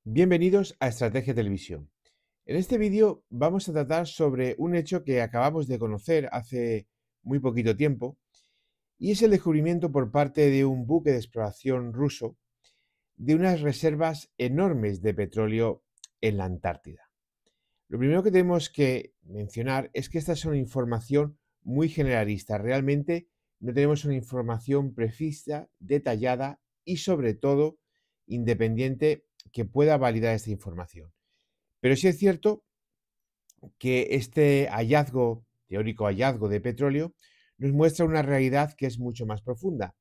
Bienvenidos a Estrategia Televisión. En este vídeo vamos a tratar sobre un hecho que acabamos de conocer hace muy poquito tiempo y es el descubrimiento por parte de un buque de exploración ruso de unas reservas enormes de petróleo en la Antártida. Lo primero que tenemos que mencionar es que esta es una información muy generalista. Realmente no tenemos una información precisa, detallada y sobre todo independiente que pueda validar esta información. Pero sí es cierto que este hallazgo, teórico hallazgo de petróleo, nos muestra una realidad que es mucho más profunda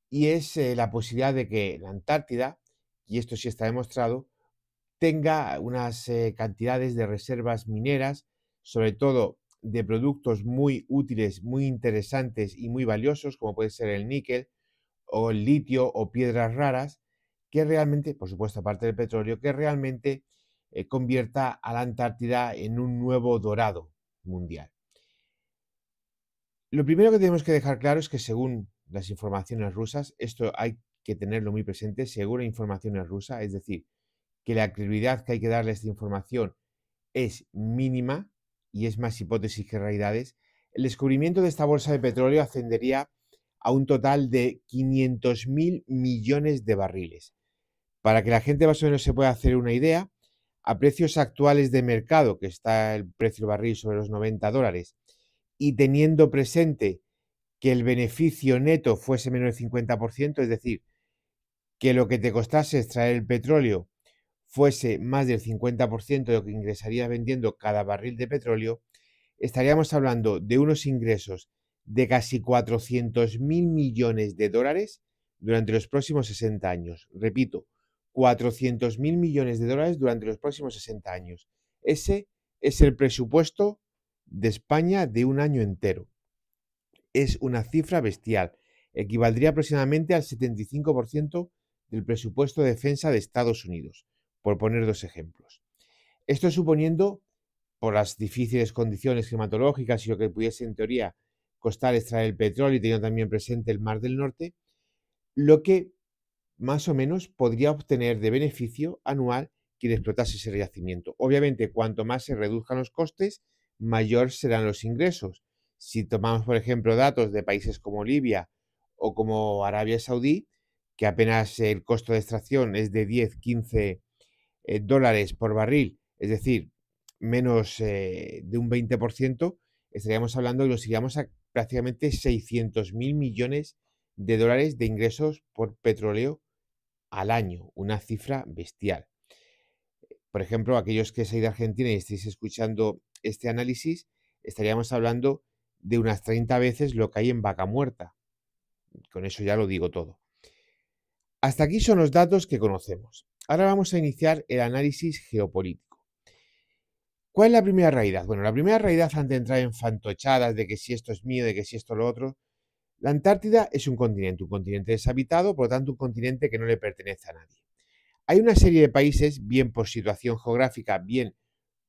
y es la posibilidad de que la Antártida, y esto sí está demostrado, tenga unas cantidades de reservas mineras, sobre todo de productos muy útiles, muy interesantes y muy valiosos, como puede ser el níquel o el litio o piedras raras, que realmente, por supuesto, aparte del petróleo, que realmente convierta a la Antártida en un nuevo dorado mundial. Lo primero que tenemos que dejar claro es que según las informaciones rusas, esto hay que tenerlo muy presente, según la información es rusa, es decir, que la credibilidad que hay que darle a esta información es mínima y es más hipótesis que realidades, el descubrimiento de esta bolsa de petróleo ascendería a un total de 500.000 millones de barriles. Para que la gente más o menos se pueda hacer una idea, a precios actuales de mercado, que está el precio del barril sobre los $90, y teniendo presente que el beneficio neto fuese menos del 50%, es decir, que lo que te costase extraer el petróleo fuese más del 50% de lo que ingresarías vendiendo cada barril de petróleo, estaríamos hablando de unos ingresos de casi 400.000 millones de dólares durante los próximos 60 años. Repito, 400.000 millones de dólares durante los próximos 60 años. Ese es el presupuesto de España de un año entero. Es una cifra bestial. Equivaldría aproximadamente al 75% del presupuesto de defensa de Estados Unidos, por poner dos ejemplos. Esto suponiendo, por las difíciles condiciones climatológicas y lo que pudiese en teoría costar extraer el petróleo y teniendo también presente el Mar del Norte, lo que más o menos podría obtener de beneficio anual quien explotase ese yacimiento. Obviamente, cuanto más se reduzcan los costes, mayor serán los ingresos. Si tomamos, por ejemplo, datos de países como Libia o como Arabia Saudí, que apenas el costo de extracción es de 10, 15 dólares por barril, es decir, menos de un 20%, estaríamos hablando y nos iríamos a prácticamente 600.000 millones de dólares de ingresos por petróleo al año, una cifra bestial. Por ejemplo, aquellos que seáis de Argentina y estéis escuchando este análisis, estaríamos hablando de unas 30 veces lo que hay en Vaca Muerta. Con eso ya lo digo todo. Hasta aquí son los datos que conocemos. Ahora vamos a iniciar el análisis geopolítico. ¿Cuál es la primera realidad? Bueno, la primera realidad, antes de entrar en fantochadas de que si esto es mío, de que si esto es lo otro, la Antártida es un continente deshabitado, por lo tanto un continente que no le pertenece a nadie. Hay una serie de países, bien por situación geográfica, bien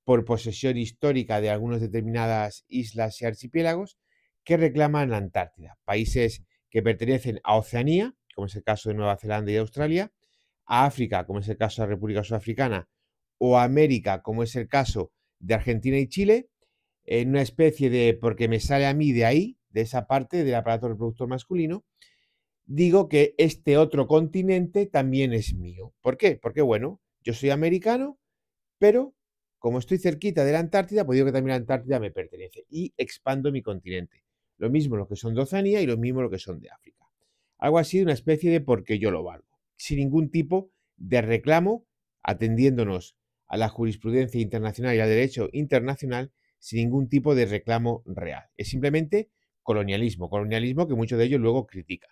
por posesión histórica de algunas determinadas islas y archipiélagos, que reclaman la Antártida. Países que pertenecen a Oceanía, como es el caso de Nueva Zelanda y Australia, a África, como es el caso de la República Sudafricana, o a América, como es el caso de Argentina y Chile, en una especie de, porque me sale a mí de ahí, de esa parte del aparato reproductor masculino, digo que este otro continente también es mío. ¿Por qué? Porque, bueno, yo soy americano, pero como estoy cerquita de la Antártida, pues digo que también la Antártida me pertenece y expando mi continente. Lo mismo los que son de Oceanía y lo mismo los que son de África. Algo así de una especie de porque yo lo valgo, sin ningún tipo de reclamo, atendiéndonos a la jurisprudencia internacional y al derecho internacional, sin ningún tipo de reclamo real. Es simplemente colonialismo que muchos de ellos luego critican.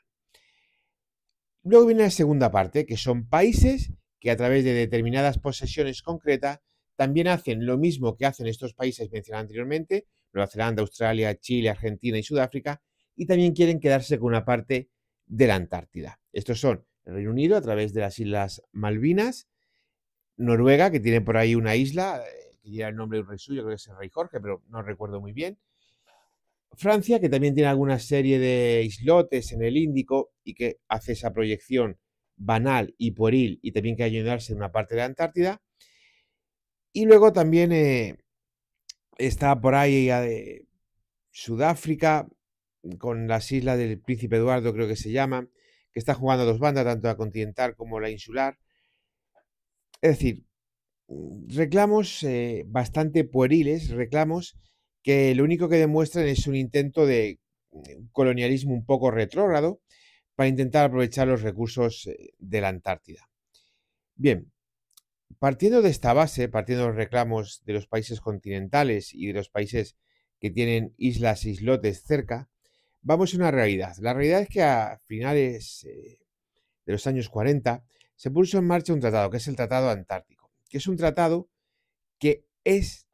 Luego viene la segunda parte, que son países que a través de determinadas posesiones concretas también hacen lo mismo que hacen estos países mencionados anteriormente, Nueva Zelanda, Australia, Chile, Argentina y Sudáfrica, y también quieren quedarse con una parte de la Antártida. Estos son el Reino Unido a través de las Islas Malvinas, Noruega, que tiene por ahí una isla, que lleva el nombre de un rey suyo, creo que es el rey Jorge, pero no recuerdo muy bien, Francia, que también tiene alguna serie de islotes en el Índico y que hace esa proyección banal y pueril y también que ayudarse en una parte de la Antártida. Y luego también está por ahí Sudáfrica, con las islas del Príncipe Eduardo, creo que se llaman, que está jugando a dos bandas, tanto la continental como la insular. Es decir, reclamos bastante pueriles, reclamos que lo único que demuestran es un intento de colonialismo un poco retrógrado para intentar aprovechar los recursos de la Antártida. Bien, partiendo de esta base, partiendo de los reclamos de los países continentales y de los países que tienen islas e islotes cerca, vamos a una realidad. La realidad es que a finales de los años 40 se puso en marcha un tratado, que es el Tratado Antártico, que es un tratado que es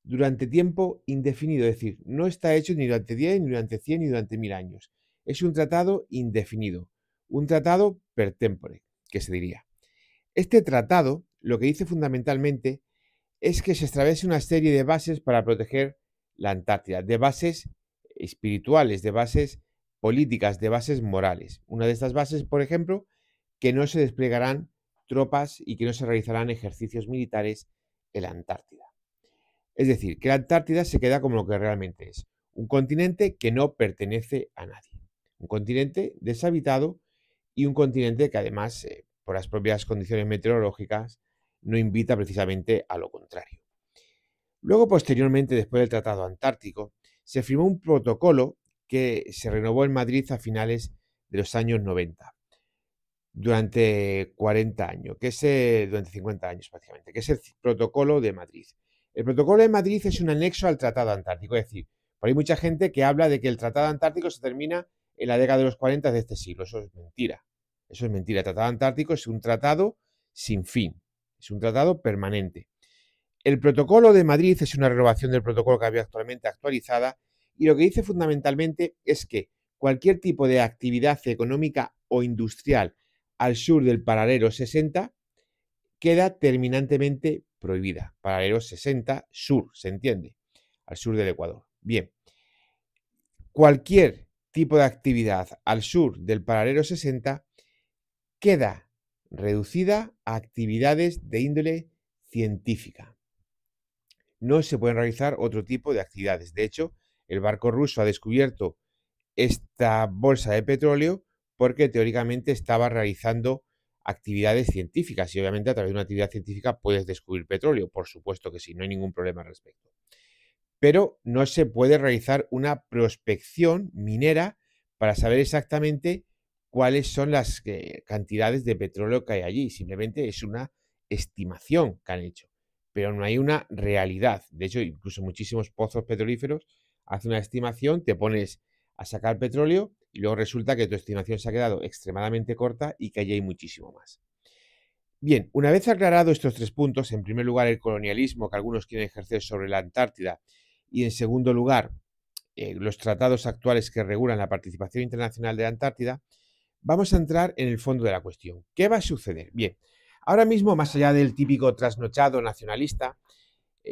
durante tiempo indefinido, es decir, no está hecho ni durante 10, ni durante 100, ni durante 1000 años. Es un tratado indefinido, un tratado per tempore, que se diría. Este tratado lo que dice fundamentalmente es que se establece una serie de bases para proteger la Antártida, de bases espirituales, de bases políticas, de bases morales. Una de estas bases, por ejemplo, que no se desplegarán tropas y que no se realizarán ejercicios militares en la Antártida. Es decir, que la Antártida se queda como lo que realmente es, un continente que no pertenece a nadie, un continente deshabitado y un continente que además, por las propias condiciones meteorológicas, no invita precisamente a lo contrario. Luego, posteriormente, después del Tratado Antártico, se firmó un protocolo que se renovó en Madrid a finales de los años 90, durante 40 años, durante 50 años prácticamente, que es el Protocolo de Madrid. El Protocolo de Madrid es un anexo al Tratado Antártico, es decir, por ahí mucha gente que habla de que el Tratado Antártico se termina en la década de los 40 de este siglo. Eso es mentira. Eso es mentira. El Tratado Antártico es un tratado sin fin, es un tratado permanente. El Protocolo de Madrid es una renovación del protocolo que había actualmente actualizada y lo que dice fundamentalmente es que cualquier tipo de actividad económica o industrial al sur del paralelo 60 queda terminantemente prohibida. Paralelo 60 sur, ¿se entiende? Al sur del Ecuador. Bien, cualquier tipo de actividad al sur del paralelo 60 queda reducida a actividades de índole científica. No se pueden realizar otro tipo de actividades. De hecho, el barco ruso ha descubierto esta bolsa de petróleo porque teóricamente estaba realizando actividades científicas y obviamente a través de una actividad científica puedes descubrir petróleo, por supuesto que sí, no hay ningún problema al respecto. Pero no se puede realizar una prospección minera para saber exactamente cuáles son las cantidades de petróleo que hay allí, simplemente es una estimación que han hecho, pero no hay una realidad. De hecho, incluso muchísimos pozos petrolíferos hacen una estimación, te pones a sacar petróleo y luego resulta que tu estimación se ha quedado extremadamente corta y que allí hay muchísimo más. Bien, una vez aclarado estos tres puntos, en primer lugar el colonialismo que algunos quieren ejercer sobre la Antártida y en segundo lugar los tratados actuales que regulan la participación internacional de la Antártida, vamos a entrar en el fondo de la cuestión. ¿Qué va a suceder? Bien, ahora mismo, más allá del típico trasnochado nacionalista,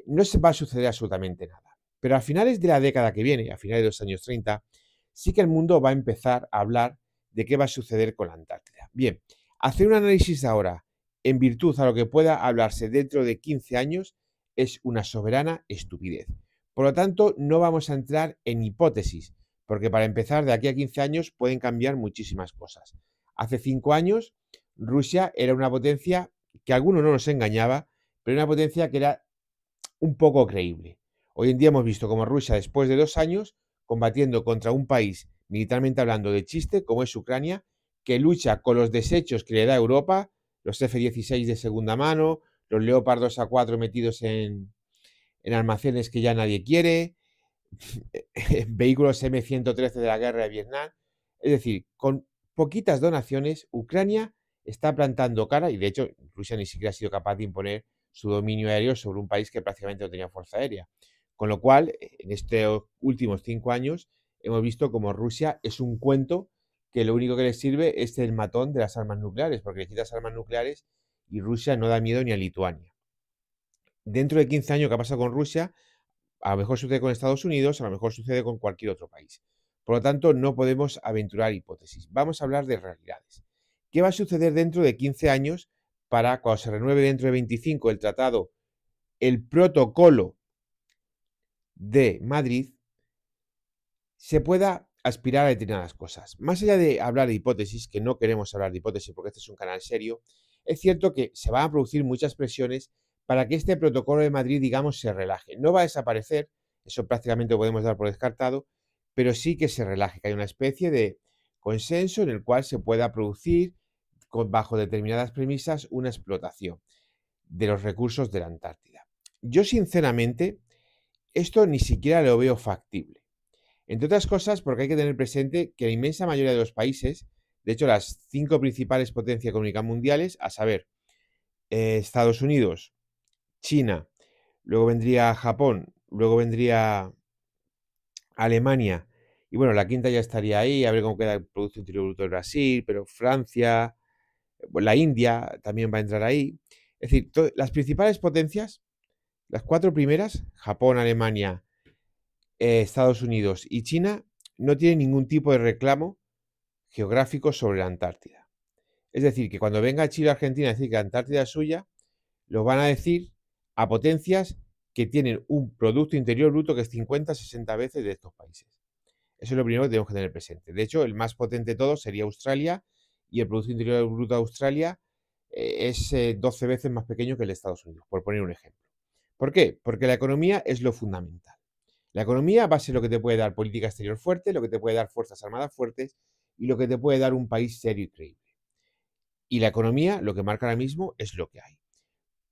no se va a suceder absolutamente nada. Pero a finales de la década que viene, a finales de los años 30, sí que el mundo va a empezar a hablar de qué va a suceder con la Antártida. Bien, hacer un análisis ahora en virtud a lo que pueda hablarse dentro de 15 años es una soberana estupidez. Por lo tanto, no vamos a entrar en hipótesis, porque para empezar, de aquí a 15 años pueden cambiar muchísimas cosas. Hace 5 años, Rusia era una potencia que a algunos no nos engañaba, pero una potencia que era un poco creíble. Hoy en día hemos visto como Rusia, después de 2 años, combatiendo contra un país, militarmente hablando, de chiste, como es Ucrania, que lucha con los desechos que le da Europa, los F-16 de segunda mano, los Leopardos A4 metidos en almacenes que ya nadie quiere, vehículos M113 de la guerra de Vietnam. Es decir, con poquitas donaciones, Ucrania está plantando cara, y de hecho Rusia ni siquiera ha sido capaz de imponer su dominio aéreo sobre un país que prácticamente no tenía fuerza aérea. Con lo cual, en estos últimos 5 años, hemos visto como Rusia es un cuento que lo único que le sirve es el matón de las armas nucleares, porque le quitas armas nucleares y Rusia no da miedo ni a Lituania. Dentro de 15 años, ¿qué ha pasado con Rusia? A lo mejor sucede con Estados Unidos, a lo mejor sucede con cualquier otro país. Por lo tanto, no podemos aventurar hipótesis. Vamos a hablar de realidades. ¿qué va a suceder dentro de 15 años para cuando se renueve dentro de 25 el tratado, el protocolo de Madrid, se pueda aspirar a determinadas cosas? Más allá de hablar de hipótesis, que no queremos hablar de hipótesis porque este es un canal serio, es cierto que se van a producir muchas presiones para que este protocolo de Madrid, digamos, se relaje. No va a desaparecer, eso prácticamente lo podemos dar por descartado, pero sí que se relaje, que hay una especie de consenso en el cual se pueda producir, bajo determinadas premisas, una explotación de los recursos de la Antártida. Yo, sinceramente, esto ni siquiera lo veo factible. Entre otras cosas, porque hay que tener presente que la inmensa mayoría de los países, de hecho las 5 principales potencias económicas mundiales, a saber, Estados Unidos, China, luego vendría Japón, luego vendría Alemania, y bueno, la quinta ya estaría ahí, a ver cómo queda el Producto Interior Bruto de Brasil, pero Francia, la India también va a entrar ahí. Es decir, las principales potencias, las 4 primeras, Japón, Alemania, Estados Unidos y China, no tienen ningún tipo de reclamo geográfico sobre la Antártida. Es decir, que cuando venga Chile o Argentina a decir que la Antártida es suya, lo van a decir a potencias que tienen un Producto Interior Bruto que es 50-60 veces de estos países. Eso es lo primero que tenemos que tener presente. De hecho, el más potente de todos sería Australia, y el Producto Interior Bruto de Australia es 12 veces más pequeño que el de Estados Unidos, por poner un ejemplo. ¿Por qué? Porque la economía es lo fundamental. La economía va a ser lo que te puede dar política exterior fuerte, lo que te puede dar fuerzas armadas fuertes y lo que te puede dar un país serio y creíble. Y la economía, lo que marca ahora mismo, es lo que hay.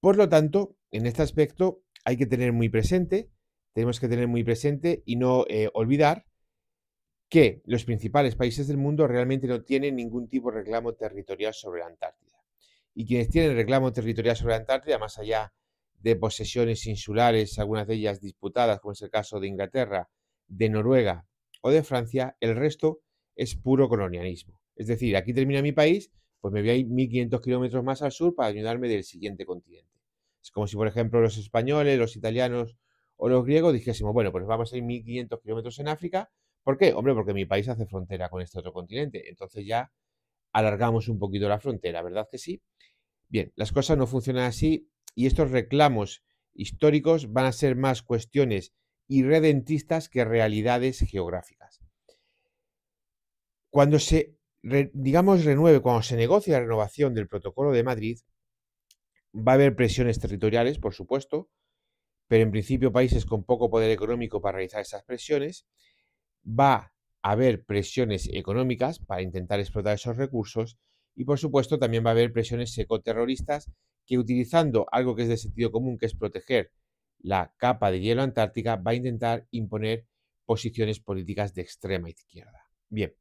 Por lo tanto, en este aspecto hay que tener muy presente, tenemos que tener muy presente y no olvidar que los principales países del mundo realmente no tienen ningún tipo de reclamo territorial sobre la Antártida. Y quienes tienen reclamo territorial sobre la Antártida, más allá de posesiones insulares, algunas de ellas disputadas, como es el caso de Inglaterra, de Noruega o de Francia, el resto es puro colonialismo. Es decir, aquí termina mi país, pues me voy a ir 1500 kilómetros más al sur para ayudarme del siguiente continente. Es como si, por ejemplo, los españoles, los italianos o los griegos dijésemos, bueno, pues vamos a ir 1500 kilómetros en África. ¿Por qué? Hombre, porque mi país hace frontera con este otro continente. Entonces ya alargamos un poquito la frontera, ¿verdad que sí? Bien, las cosas no funcionan así y estos reclamos históricos van a ser más cuestiones irredentistas que realidades geográficas. Cuando se, digamos, renueve, cuando se negocie la renovación del Protocolo de Madrid, va a haber presiones territoriales, por supuesto, pero en principio países con poco poder económico para realizar esas presiones. Va a haber presiones económicas para intentar explotar esos recursos y, por supuesto, también va a haber presiones ecoterroristas que, utilizando algo que es de sentido común, que es proteger la capa de hielo antártica, va a intentar imponer posiciones políticas de extrema izquierda. Bien,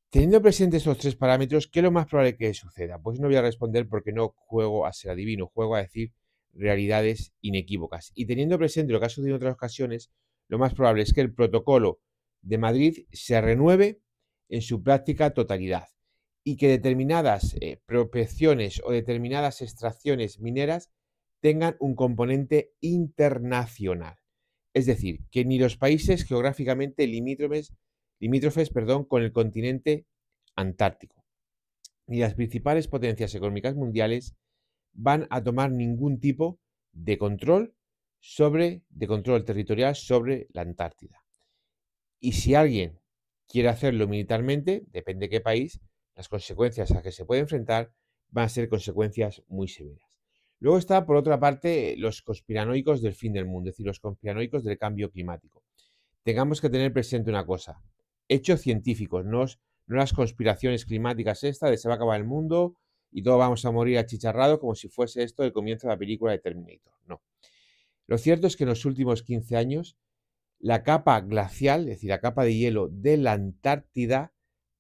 teniendo presentes estos 3 parámetros, ¿qué es lo más probable que suceda? Pues no voy a responder porque no juego a ser adivino, juego a decir realidades inequívocas. Y teniendo presente lo que ha sucedido en otras ocasiones, lo más probable es que el protocolo de Madrid se renueve en su práctica totalidad y que determinadas prospecciones o determinadas extracciones mineras tengan un componente internacional. Es decir, que ni los países geográficamente limítrofes, con el continente antártico, ni las principales potencias económicas mundiales van a tomar ningún tipo de control territorial sobre la Antártida. Y si alguien quiere hacerlo militarmente, depende de qué país, las consecuencias a que se puede enfrentar van a ser consecuencias muy severas. Luego está, por otra parte, los conspiranoicos del fin del mundo, es decir, los conspiranoicos del cambio climático. Tengamos que tener presente una cosa, hechos científicos, no las conspiraciones climáticas de se va a acabar el mundo y todos vamos a morir achicharrados como si fuese esto el comienzo de la película de Terminator. No. Lo cierto es que en los últimos 15 años la capa glacial, es decir, la capa de hielo de la Antártida,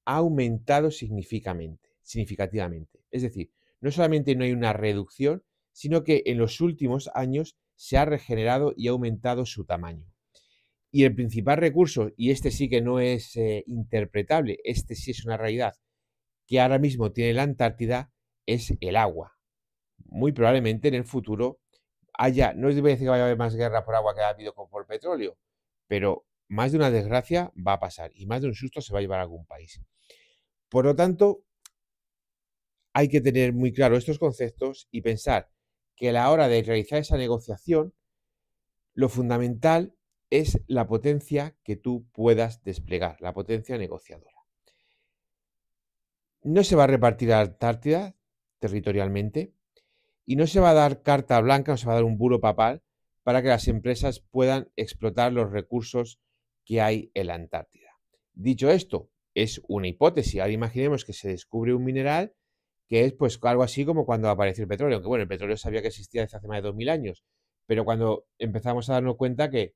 ha aumentado significativamente. Es decir, no solamente no hay una reducción, sino que en los últimos años se ha regenerado y ha aumentado su tamaño. Y el principal recurso, y este sí que no es interpretable, este sí es una realidad que ahora mismo tiene la Antártida, es el agua. Muy probablemente en el futuro no os voy a decir que vaya a haber más guerra por agua que ha habido por petróleo, pero más de una desgracia va a pasar y más de un susto se va a llevar a algún país. Por lo tanto, hay que tener muy claro estos conceptos y pensar que a la hora de realizar esa negociación, lo fundamental es la potencia que tú puedas desplegar, la potencia negociadora. No se va a repartir la Antártida territorialmente y no se va a dar carta blanca, no se va a dar un bulo papal para que las empresas puedan explotar los recursos que hay en la Antártida. Dicho esto, es una hipótesis. Ahora imaginemos que se descubre un mineral que es pues algo así como cuando apareció el petróleo, aunque bueno, el petróleo sabía que existía desde hace más de 2000 años, pero cuando empezamos a darnos cuenta que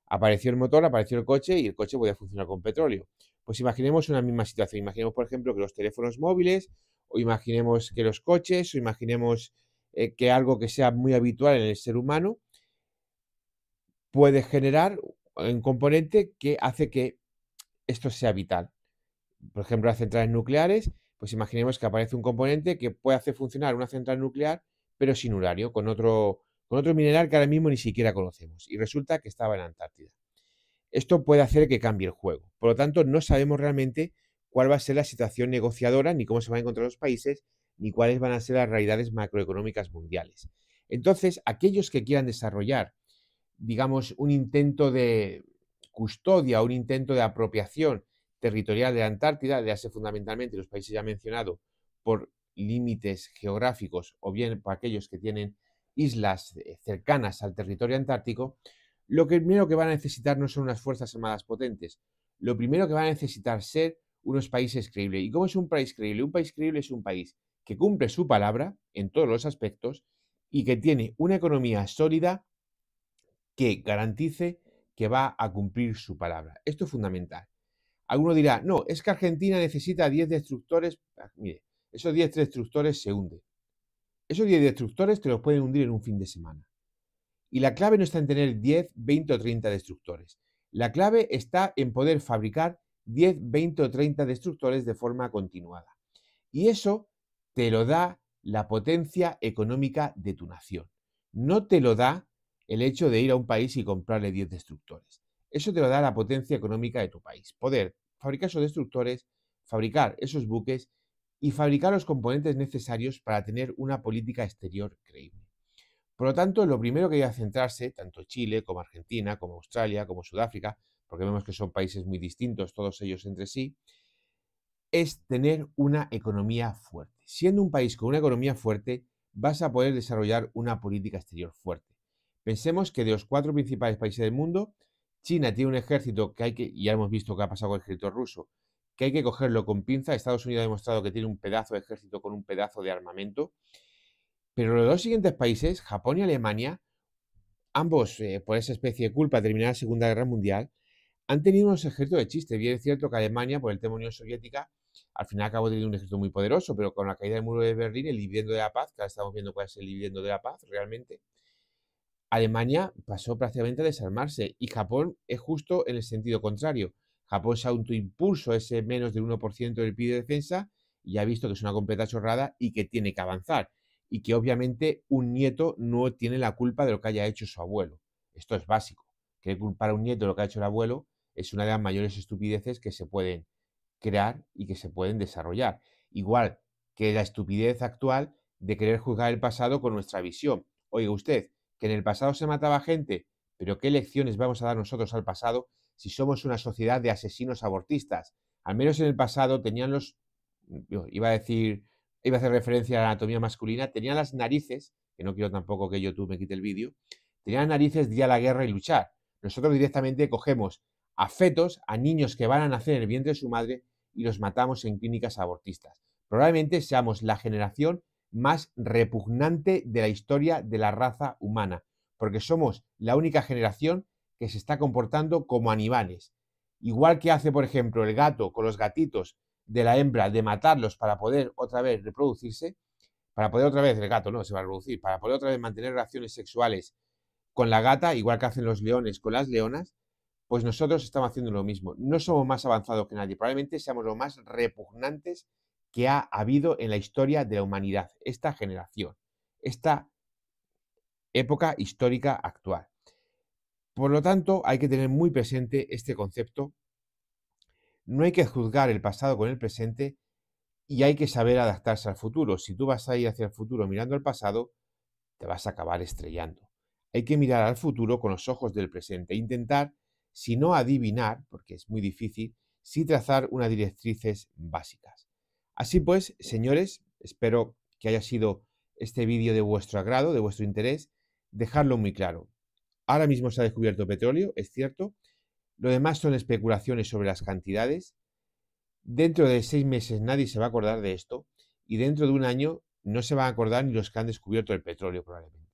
apareció el motor, apareció el coche y el coche podía funcionar con petróleo. Pues imaginemos una misma situación. Imaginemos, por ejemplo, que los teléfonos móviles, o imaginemos que los coches, o imaginemos que algo que sea muy habitual en el ser humano puede generar un componente que hace que esto sea vital. Por ejemplo, las centrales nucleares, pues imaginemos que aparece un componente que puede hacer funcionar una central nuclear, pero sin uranio, con otro mineral que ahora mismo ni siquiera conocemos. Y resulta que estaba en la Antártida. Esto puede hacer que cambie el juego. Por lo tanto, no sabemos realmente cuál va a ser la situación negociadora, ni cómo se van a encontrar los países, ni cuáles van a ser las realidades macroeconómicas mundiales. Entonces, aquellos que quieran desarrollar, digamos, un intento de custodia, un intento de apropiación territorial de la Antártida, le hace fundamentalmente los países ya mencionados por límites geográficos o bien por aquellos que tienen islas cercanas al territorio antártico, lo primero que van a necesitar no son unas fuerzas armadas potentes, lo primero que van a necesitar ser unos países creíbles. ¿Y cómo es un país creíble? Un país creíble es un país que cumple su palabra en todos los aspectos y que tiene una economía sólida que garantice que va a cumplir su palabra. Esto es fundamental. Alguno dirá, no, es que Argentina necesita 10 destructores. Mire, esos 10 destructores se hunden. Esos 10 destructores te los pueden hundir en un fin de semana. Y la clave no está en tener 10, 20 o 30 destructores. La clave está en poder fabricar 10, 20 o 30 destructores de forma continuada. Y eso te lo da la potencia económica de tu nación. No te lo da el hecho de ir a un país y comprarle 10 destructores. Eso te lo da la potencia económica de tu país. Poder fabricar esos destructores, fabricar esos buques y fabricar los componentes necesarios para tener una política exterior creíble. Por lo tanto, lo primero que hay que centrarse, tanto Chile como Argentina, como Australia, como Sudáfrica, porque vemos que son países muy distintos, todos ellos entre sí, es tener una economía fuerte. Siendo un país con una economía fuerte, vas a poder desarrollar una política exterior fuerte. Pensemos que de los 4 principales países del mundo, China tiene un ejército que hay que, y ya hemos visto qué ha pasado con el ejército ruso, que hay que cogerlo con pinza. Estados Unidos ha demostrado que tiene un pedazo de ejército con un pedazo de armamento. Pero los dos siguientes países, Japón y Alemania, ambos por esa especie de culpa de terminar la Segunda Guerra Mundial, han tenido unos ejércitos de chiste. Bien es cierto que Alemania, por el tema Unión Soviética, al final acabó teniendo un ejército muy poderoso, pero con la caída del muro de Berlín, el dividendo de la paz, que ahora estamos viendo cuál es el dividendo de la paz realmente, Alemania pasó prácticamente a desarmarse y Japón es justo en el sentido contrario. Japón se autoimpuso ese menos del 1% del PIB de defensa y ha visto que es una completa chorrada y que tiene que avanzar. Y que obviamente un nieto no tiene la culpa de lo que haya hecho su abuelo. Esto es básico. Que culpar a un nieto de lo que ha hecho el abuelo es una de las mayores estupideces que se pueden crear y que se pueden desarrollar. Igual que la estupidez actual de querer juzgar el pasado con nuestra visión. Oiga usted, que en el pasado se mataba gente, pero ¿qué lecciones vamos a dar nosotros al pasado si somos una sociedad de asesinos abortistas? Al menos en el pasado tenían iba a hacer referencia a la anatomía masculina, tenían las narices, que no quiero tampoco que YouTube me quite el vídeo, tenían narices de ir a la guerra y luchar. Nosotros directamente cogemos a fetos, a niños que van a nacer en el vientre de su madre y los matamos en clínicas abortistas. Probablemente seamos la generación más repugnante de la historia de la raza humana, porque somos la única generación que se está comportando como animales. Igual que hace, por ejemplo, el gato con los gatitos de la hembra de matarlos para poder otra vez reproducirse, para poder otra vez, el gato no se va a reproducir, para poder otra vez mantener relaciones sexuales con la gata, igual que hacen los leones con las leonas, pues nosotros estamos haciendo lo mismo. No somos más avanzados que nadie, probablemente seamos los más repugnantes que ha habido en la historia de la humanidad, esta generación, esta época histórica actual. Por lo tanto, hay que tener muy presente este concepto. No hay que juzgar el pasado con el presente, y hay que saber adaptarse al futuro. Si tú vas a ir hacia el futuro mirando al pasado, te vas a acabar estrellando. Hay que mirar al futuro con los ojos del presente e intentar, si no adivinar, porque es muy difícil, sí trazar unas directrices básicas. Así pues, señores, espero que haya sido este vídeo de vuestro agrado, de vuestro interés. Dejadlo muy claro. Ahora mismo se ha descubierto petróleo, es cierto. Lo demás son especulaciones sobre las cantidades. Dentro de 6 meses nadie se va a acordar de esto y dentro de un año no se van a acordar ni los que han descubierto el petróleo probablemente.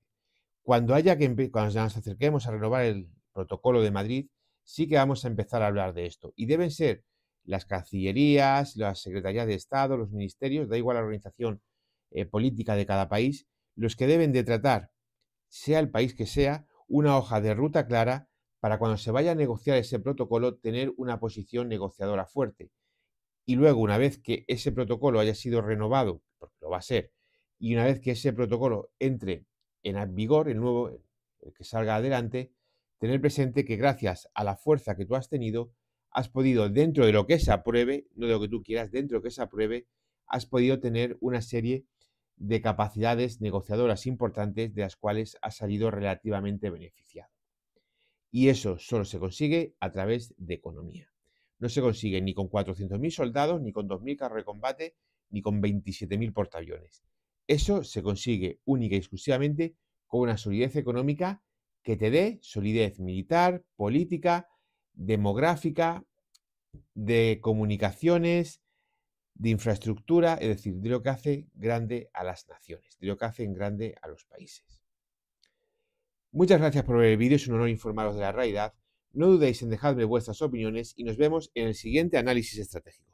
Cuando nos acerquemos a renovar el protocolo de Madrid, sí que vamos a empezar a hablar de esto. Y deben ser las cancillerías, las secretarías de Estado, los ministerios, da igual la organización política de cada país, los que deben de tratar, sea el país que sea, una hoja de ruta clara para cuando se vaya a negociar ese protocolo tener una posición negociadora fuerte. Y luego, una vez que ese protocolo haya sido renovado, porque lo va a ser, y una vez que ese protocolo entre en vigor, el nuevo, el que salga adelante, tener presente que gracias a la fuerza que tú has tenido, has podido, dentro de lo que se apruebe, no de lo que tú quieras, dentro de lo que se apruebe, has podido tener una serie de capacidades negociadoras importantes de las cuales has salido relativamente beneficiado. Y eso solo se consigue a través de economía. No se consigue ni con 400.000 soldados, ni con 2.000 carros de combate, ni con 27.000 portaaviones. Eso se consigue única y exclusivamente con una solidez económica que te dé solidez militar, política, demográfica, de comunicaciones, de infraestructura, es decir, de lo que hace grande a las naciones, de lo que hace grande a los países. Muchas gracias por ver el vídeo, es un honor informaros de la realidad. No dudéis en dejarme vuestras opiniones y nos vemos en el siguiente análisis estratégico.